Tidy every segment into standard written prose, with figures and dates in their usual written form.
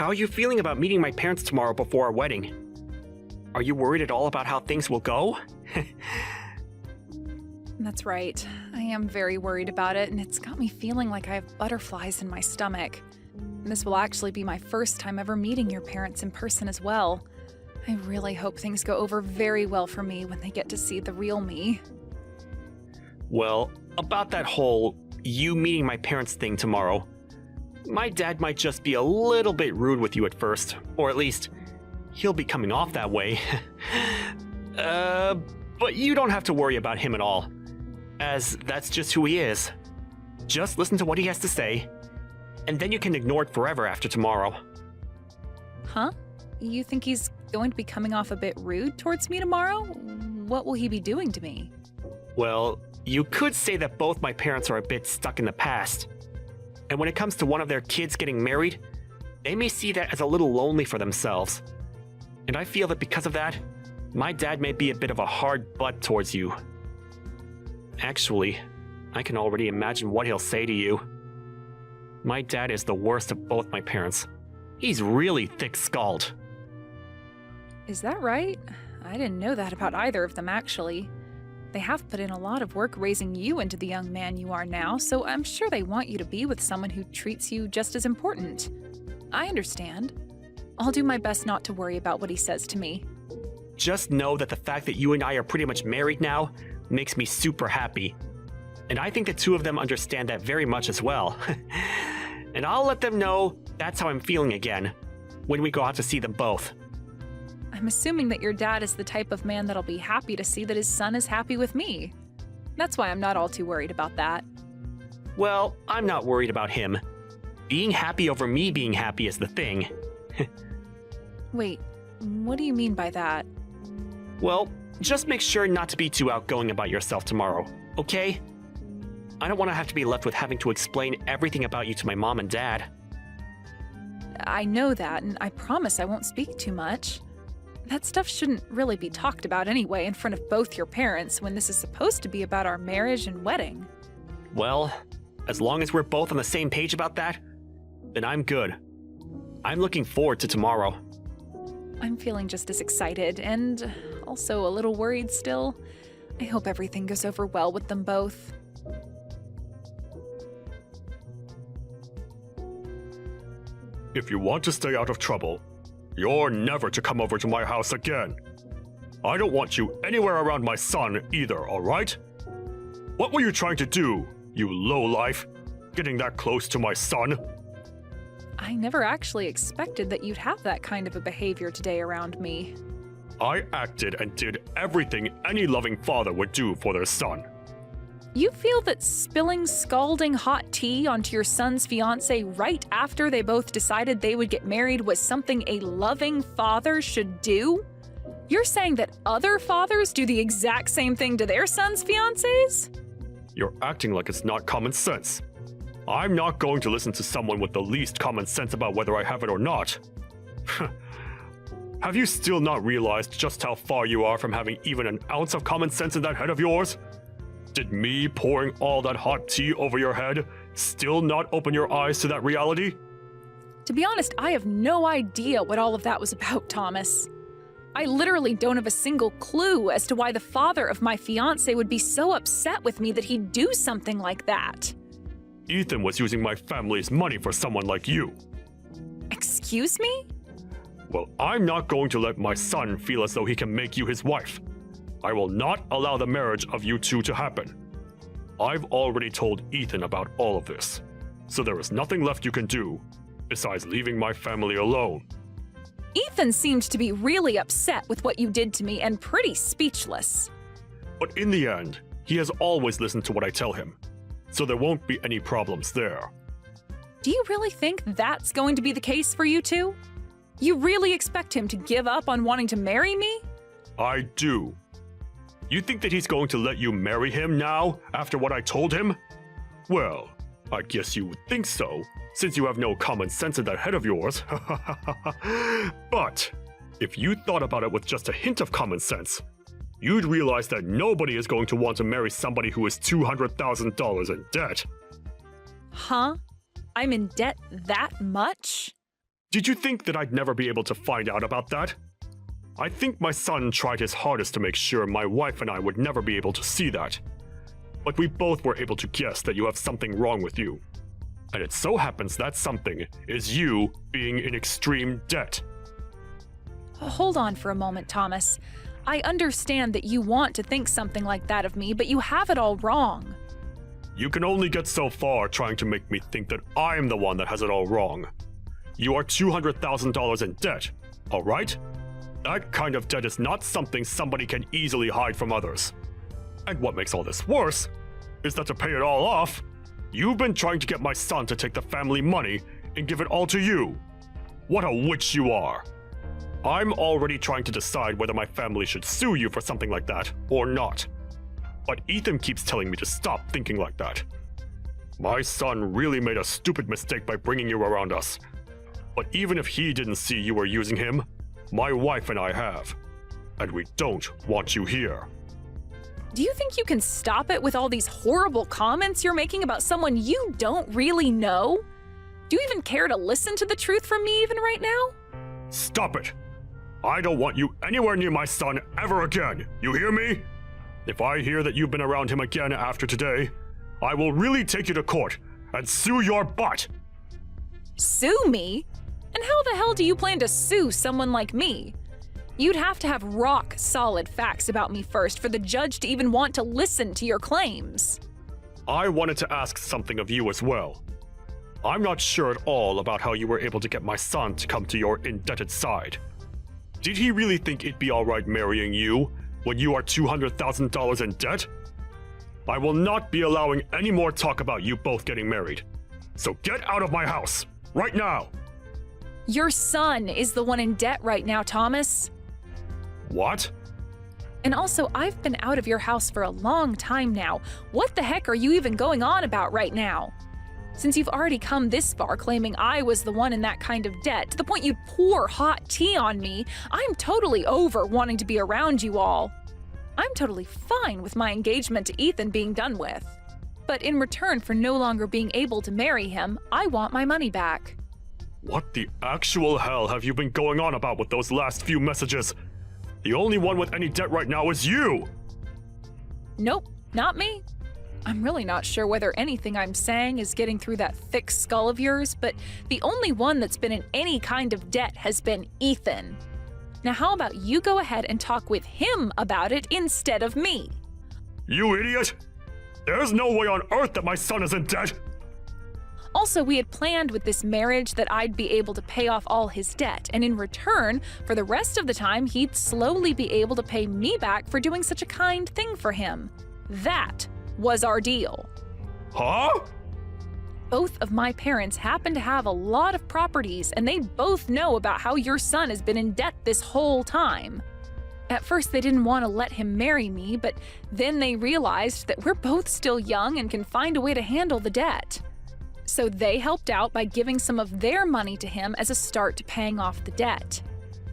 How are you feeling about meeting my parents tomorrow before our wedding? Are you worried at all about how things will go? That's right. I am very worried about it, and it's got me feeling like I have butterflies in my stomach. This will actually be my first time ever meeting your parents in person as well. I really hope things go over very well for me when they get to see the real me. Well, about that whole you meeting my parents thing tomorrow, my dad might just be a little bit rude with you at first, or at least he'll be coming off that way. But you don't have to worry about him at all, as that's just who he is. Just listen to what he has to say, and then you can ignore it forever after tomorrow. Huh? You think he's going to be coming off a bit rude towards me tomorrow? What will he be doing to me? Well, you could say that both my parents are a bit stuck in the past. And when it comes to one of their kids getting married, they may see that as a little lonely for themselves. And I feel that because of that, my dad may be a bit of a hard butt towards you. Actually, I can already imagine what he'll say to you. My dad is the worst of both my parents. He's really thick-skulled. Is that right? I didn't know that about either of them, actually. They have put in a lot of work raising you into the young man you are now, so I'm sure they want you to be with someone who treats you just as important. I understand. I'll do my best not to worry about what he says to me. Just know that the fact that you and I are pretty much married now makes me super happy. And I think the two of them understand that very much as well. And I'll let them know that's how I'm feeling again, when we go out to see them both. I'm assuming that your dad is the type of man that'll be happy to see that his son is happy with me. That's why I'm not all too worried about that. Well, I'm not worried about him. Being happy over me being happy is the thing. Wait, what do you mean by that? Well, just make sure not to be too outgoing about yourself tomorrow, okay? I don't want to have to be left with having to explain everything about you to my mom and dad. I know that, and I promise I won't speak too much. That stuff shouldn't really be talked about anyway in front of both your parents when this is supposed to be about our marriage and wedding. Well, as long as we're both on the same page about that, then I'm good. I'm looking forward to tomorrow. I'm feeling just as excited and also a little worried still. I hope everything goes over well with them both. If you want to stay out of trouble, you're never to come over to my house again. I don't want you anywhere around my son either, alright? What were you trying to do, you lowlife? Getting that close to my son? I never actually expected that you'd have that kind of a behavior today around me. I acted and did everything any loving father would do for their son. You feel that spilling scalding hot tea onto your son's fiancé right after they both decided they would get married was something a loving father should do? You're saying that other fathers do the exact same thing to their sons' fiancés? You're acting like it's not common sense. I'm not going to listen to someone with the least common sense about whether I have it or not. Have you still not realized just how far you are from having even an ounce of common sense in that head of yours? Did me pouring all that hot tea over your head still not open your eyes to that reality? To be honest, I have no idea what all of that was about, Thomas. I literally don't have a single clue as to why the father of my fiancé would be so upset with me that he'd do something like that. Ethan was using my family's money for someone like you. Excuse me? Well, I'm not going to let my son feel as though he can make you his wife. I will not allow the marriage of you two to happen. I've already told Ethan about all of this, so there is nothing left you can do besides leaving my family alone. Ethan seemed to be really upset with what you did to me and pretty speechless. But in the end, he has always listened to what I tell him, so there won't be any problems there. Do you really think that's going to be the case for you two? You really expect him to give up on wanting to marry me? I do. You think that he's going to let you marry him now, after what I told him? Well, I guess you would think so, since you have no common sense in that head of yours. But, if you thought about it with just a hint of common sense, you'd realize that nobody is going to want to marry somebody who is $200,000 in debt. Huh? I'm in debt that much? Did you think that I'd never be able to find out about that? I think my son tried his hardest to make sure my wife and I would never be able to see that. But we both were able to guess that you have something wrong with you. And it so happens that something is you being in extreme debt. Hold on for a moment, Thomas. I understand that you want to think something like that of me, but you have it all wrong. You can only get so far trying to make me think that I'm the one that has it all wrong. You are $200,000 in debt, all right? That kind of debt is not something somebody can easily hide from others. And what makes all this worse is that to pay it all off, you've been trying to get my son to take the family money and give it all to you. What a witch you are. I'm already trying to decide whether my family should sue you for something like that or not. But Ethan keeps telling me to stop thinking like that. My son really made a stupid mistake by bringing you around us. But even if he didn't see you were using him, my wife and I have. And we don't want you here. Do you think you can stop it with all these horrible comments you're making about someone you don't really know? Do you even care to listen to the truth from me even right now? Stop it! I don't want you anywhere near my son ever again, you hear me? If I hear that you've been around him again after today, I will really take you to court and sue your butt! Sue me? And how the hell do you plan to sue someone like me? You'd have to have rock-solid facts about me first for the judge to even want to listen to your claims. I wanted to ask something of you as well. I'm not sure at all about how you were able to get my son to come to your indebted side. Did he really think it'd be alright marrying you when you are $200,000 in debt? I will not be allowing any more talk about you both getting married. So get out of my house, right now! Your son is the one in debt right now, Thomas. What? And also, I've been out of your house for a long time now. What the heck are you even going on about right now? Since you've already come this far claiming I was the one in that kind of debt, to the point you'd pour hot tea on me, I'm totally over wanting to be around you all. I'm totally fine with my engagement to Ethan being done with. But in return for no longer being able to marry him, I want my money back. What the actual hell have you been going on about with those last few messages? The only one with any debt right now is you! Nope, not me. I'm really not sure whether anything I'm saying is getting through that thick skull of yours, but the only one that's been in any kind of debt has been Ethan. Now how about you go ahead and talk with him about it instead of me? You idiot! There's no way on earth that my son is in debt! Also, we had planned with this marriage that I'd be able to pay off all his debt, and in return, for the rest of the time, he'd slowly be able to pay me back for doing such a kind thing for him. That was our deal. Huh? Both of my parents happen to have a lot of properties, and they both know about how your son has been in debt this whole time. At first, they didn't want to let him marry me, but then they realized that we're both still young and can find a way to handle the debt. So they helped out by giving some of their money to him as a start to paying off the debt.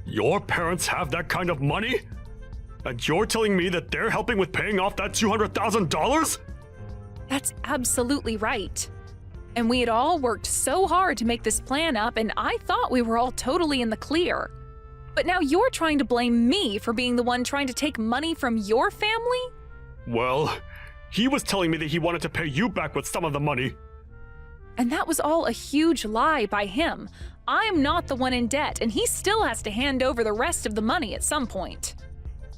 Your parents have that kind of money? And you're telling me that they're helping with paying off that $200,000? That's absolutely right. And we had all worked so hard to make this plan up, and I thought we were all totally in the clear. But now you're trying to blame me for being the one trying to take money from your family? Well, he was telling me that he wanted to pay you back with some of the money. And that was all a huge lie by him. I'm not the one in debt, and he still has to hand over the rest of the money at some point.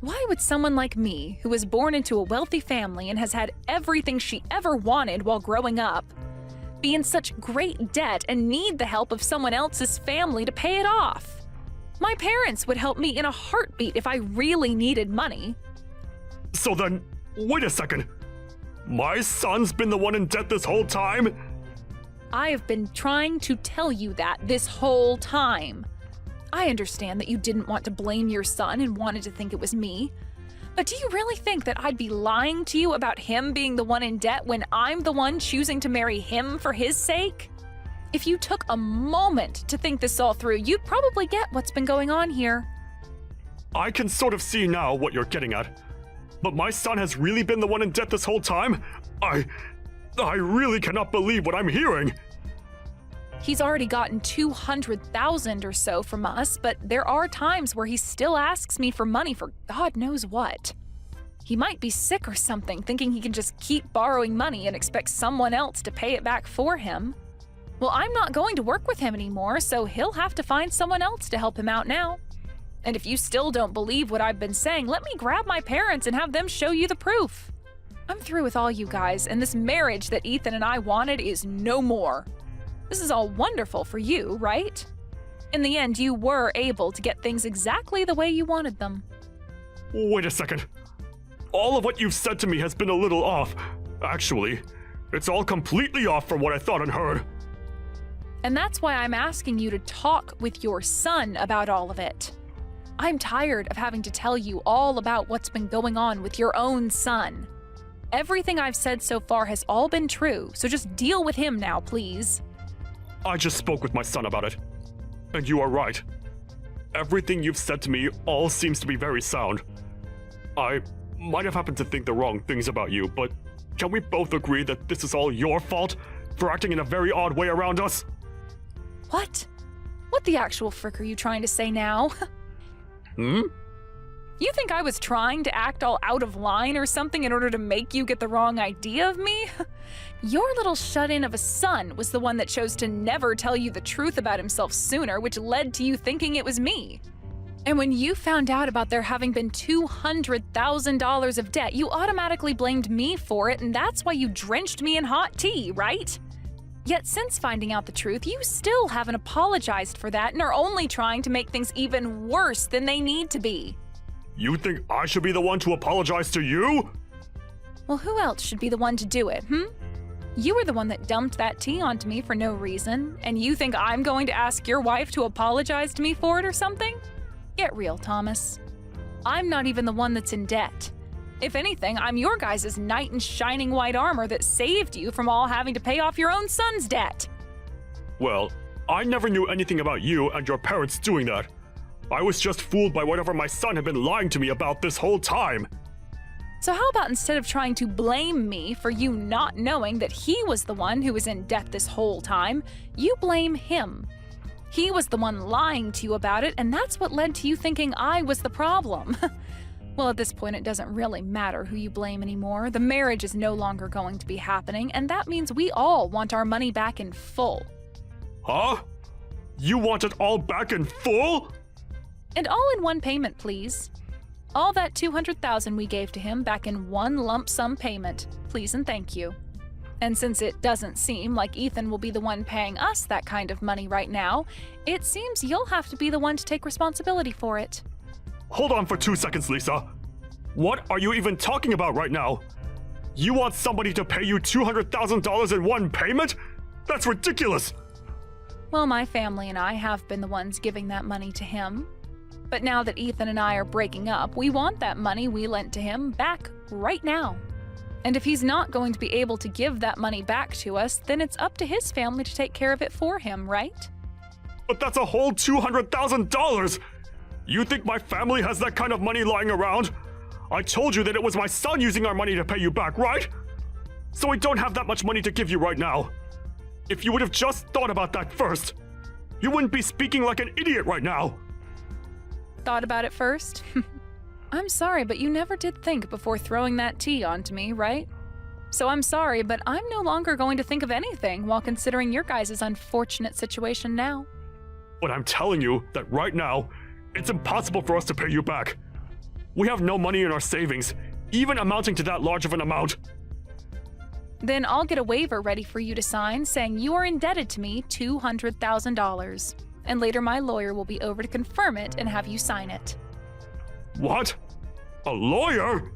Why would someone like me, who was born into a wealthy family and has had everything she ever wanted while growing up, be in such great debt and need the help of someone else's family to pay it off? My parents would help me in a heartbeat if I really needed money. So then, wait a second. My son's been the one in debt this whole time? I have been trying to tell you that this whole time. I understand that you didn't want to blame your son and wanted to think it was me. But do you really think that I'd be lying to you about him being the one in debt when I'm the one choosing to marry him for his sake? If you took a moment to think this all through, you'd probably get what's been going on here. I can sort of see now what you're getting at. But my son has really been the one in debt this whole time? I really cannot believe what I'm hearing. He's already gotten $200,000 or so from us, but there are times where he still asks me for money for God knows what. He might be sick or something, thinking he can just keep borrowing money and expect someone else to pay it back for him. Well, I'm not going to work with him anymore, so he'll have to find someone else to help him out now. And if you still don't believe what I've been saying, let me grab my parents and have them show you the proof. I'm through with all you guys, and this marriage that Ethan and I wanted is no more. This is all wonderful for you, right? In the end, you were able to get things exactly the way you wanted them. Wait a second. All of what you've said to me has been a little off. Actually, it's all completely off from what I thought and heard. And that's why I'm asking you to talk with your son about all of it. I'm tired of having to tell you all about what's been going on with your own son. Everything I've said so far has all been true, so just deal with him now, please. I just spoke with my son about it. And you are right. Everything you've said to me all seems to be very sound. I might have happened to think the wrong things about you, but can we both agree that this is all your fault for acting in a very odd way around us? What? What the actual frick are you trying to say now? You think I was trying to act all out of line or something in order to make you get the wrong idea of me? Your little shut-in of a son was the one that chose to never tell you the truth about himself sooner, which led to you thinking it was me. And when you found out about there having been $200,000 of debt, you automatically blamed me for it, and that's why you drenched me in hot tea, right? Yet since finding out the truth, you still haven't apologized for that and are only trying to make things even worse than they need to be. You think I should be the one to apologize to you? Well, who else should be the one to do it, You were the one that dumped that tea onto me for no reason, and you think I'm going to ask your wife to apologize to me for it or something? Get real, Thomas. I'm not even the one that's in debt. If anything, I'm your guys' knight in shining white armor that saved you from all having to pay off your own son's debt. Well, I never knew anything about you and your parents doing that. I was just fooled by whatever my son had been lying to me about this whole time. So how about instead of trying to blame me for you not knowing that he was the one who was in debt this whole time, you blame him. He was the one lying to you about it, and that's what led to you thinking I was the problem. Well, at this point, it doesn't really matter who you blame anymore. The marriage is no longer going to be happening, and that means we all want our money back in full. Huh? You want it all back in full? And all in one payment, please. All that $200,000 we gave to him back in one lump sum payment, please and thank you. And since it doesn't seem like Ethan will be the one paying us that kind of money right now, it seems you'll have to be the one to take responsibility for it. Hold on for 2 seconds, Lisa. What are you even talking about right now? You want somebody to pay you $200,000 in one payment? That's ridiculous! Well, my family and I have been the ones giving that money to him. But now that Ethan and I are breaking up, we want that money we lent to him back right now. And if he's not going to be able to give that money back to us, then it's up to his family to take care of it for him, right? But that's a whole $200,000! You think my family has that kind of money lying around? I told you that it was my son using our money to pay you back, right? So we don't have that much money to give you right now. If you would have just thought about that first, you wouldn't be speaking like an idiot right now. Thought about it first? I'm sorry, but you never did think before throwing that tea onto me, right? So I'm sorry, but I'm no longer going to think of anything while considering your guys' unfortunate situation now. But I'm telling you that right now, it's impossible for us to pay you back. We have no money in our savings, even amounting to that large of an amount. Then I'll get a waiver ready for you to sign saying you are indebted to me $200,000. And later my lawyer will be over to confirm it and have you sign it. What? A lawyer?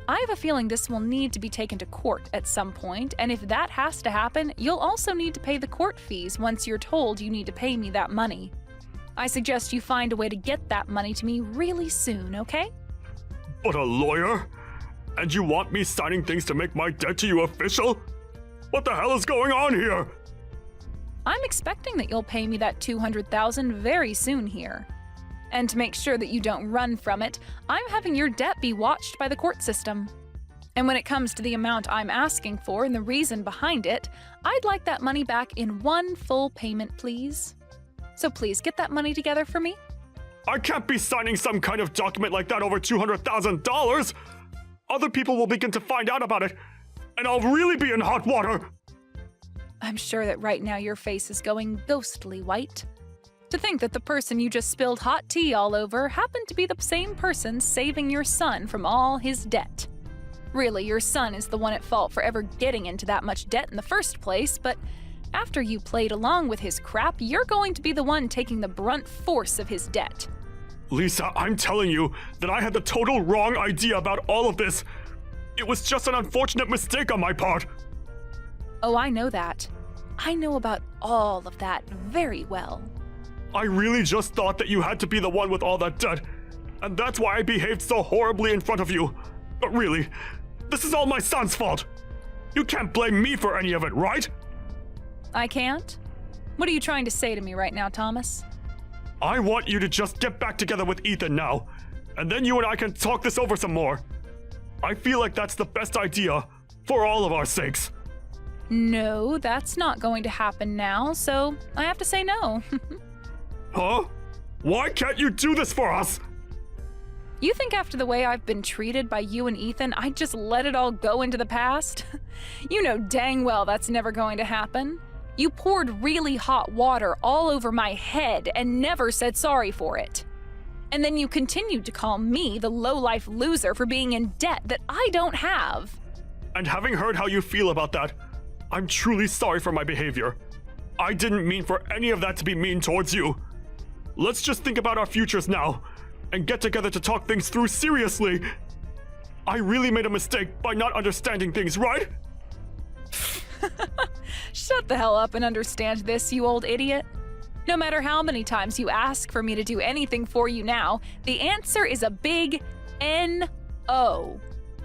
I have a feeling this will need to be taken to court at some point, and if that has to happen, you'll also need to pay the court fees once you're told you need to pay me that money. I suggest you find a way to get that money to me really soon, okay? But a lawyer? And you want me signing things to make my debt to you official? What the hell is going on here? I'm expecting that you'll pay me that $200,000 very soon here. And to make sure that you don't run from it, I'm having your debt be watched by the court system. And when it comes to the amount I'm asking for and the reason behind it, I'd like that money back in one full payment, please. So please get that money together for me. I can't be signing some kind of document like that over $200,000. Other people will begin to find out about it, and I'll really be in hot water. I'm sure that right now your face is going ghostly white. To think that the person you just spilled hot tea all over happened to be the same person saving your son from all his debt. Really, your son is the one at fault for ever getting into that much debt in the first place, but after you played along with his crap, you're going to be the one taking the brunt force of his debt. Lisa, I'm telling you that I had the total wrong idea about all of this. It was just an unfortunate mistake on my part. Oh, I know that. I know about all of that very well. I really just thought that you had to be the one with all that debt, and that's why I behaved so horribly in front of you. But really, this is all my son's fault. You can't blame me for any of it, right? I can't? What are you trying to say to me right now, Thomas? I want you to just get back together with Ethan now, and then you and I can talk this over some more. I feel like that's the best idea for all of our sakes. No, that's not going to happen now, so I have to say no. Huh? Why can't you do this for us? You think after the way I've been treated by you and Ethan, I'd just let it all go into the past? You know dang well that's never going to happen. You poured really hot water all over my head and never said sorry for it. And then you continued to call me the low-life loser for being in debt that I don't have. And having heard how you feel about that, I'm truly sorry for my behavior. I didn't mean for any of that to be mean towards you. Let's just think about our futures now and get together to talk things through seriously. I really made a mistake by not understanding things, right? Shut the hell up and understand this, you old idiot. No matter how many times you ask for me to do anything for you now, the answer is a big N-O.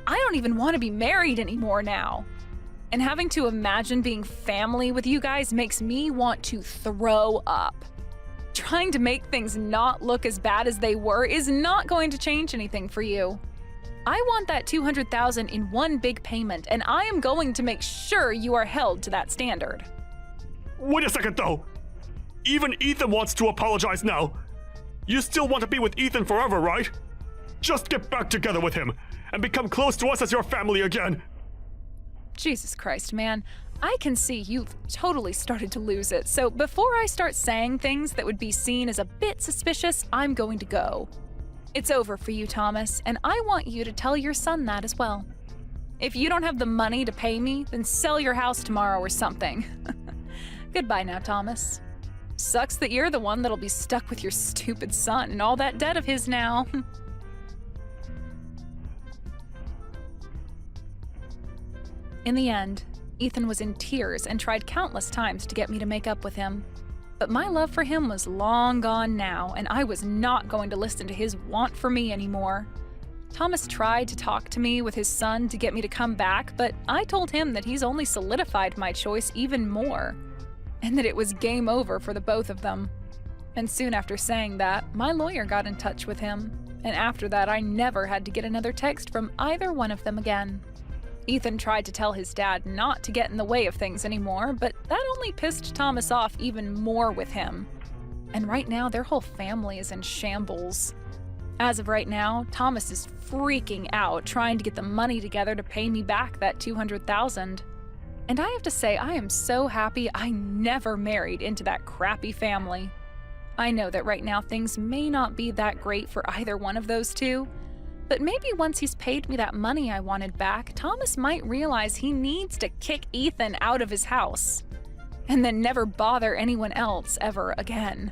I don't even want to be married anymore now. And having to imagine being family with you guys makes me want to throw up. Trying to make things not look as bad as they were is not going to change anything for you. I want that $200,000 in one big payment, and I am going to make sure you are held to that standard. Wait a second, though. Even Ethan wants to apologize now. You still want to be with Ethan forever, right? Just get back together with him and become close to us as your family again. Jesus Christ, man. I can see you've totally started to lose it, so before I start saying things that would be seen as a bit suspicious, I'm going to go. It's over for you, Thomas, and I want you to tell your son that as well. If you don't have the money to pay me, then sell your house tomorrow or something. Goodbye now, Thomas. Sucks that you're the one that'll be stuck with your stupid son and all that debt of his now. In the end, Ethan was in tears and tried countless times to get me to make up with him. But my love for him was long gone now, and I was not going to listen to his want for me anymore. Thomas tried to talk to me with his son to get me to come back, but I told him that he's only solidified my choice even more, and that it was game over for the both of them. And soon after saying that, my lawyer got in touch with him, and after that I never had to get another text from either one of them again. Ethan tried to tell his dad not to get in the way of things anymore, but that only pissed Thomas off even more with him. And right now, their whole family is in shambles. As of right now, Thomas is freaking out trying to get the money together to pay me back that $200,000. And I have to say, I am so happy I never married into that crappy family. I know that right now things may not be that great for either one of those two, but maybe once he's paid me that money I wanted back, Thomas might realize he needs to kick Ethan out of his house, and then never bother anyone else ever again.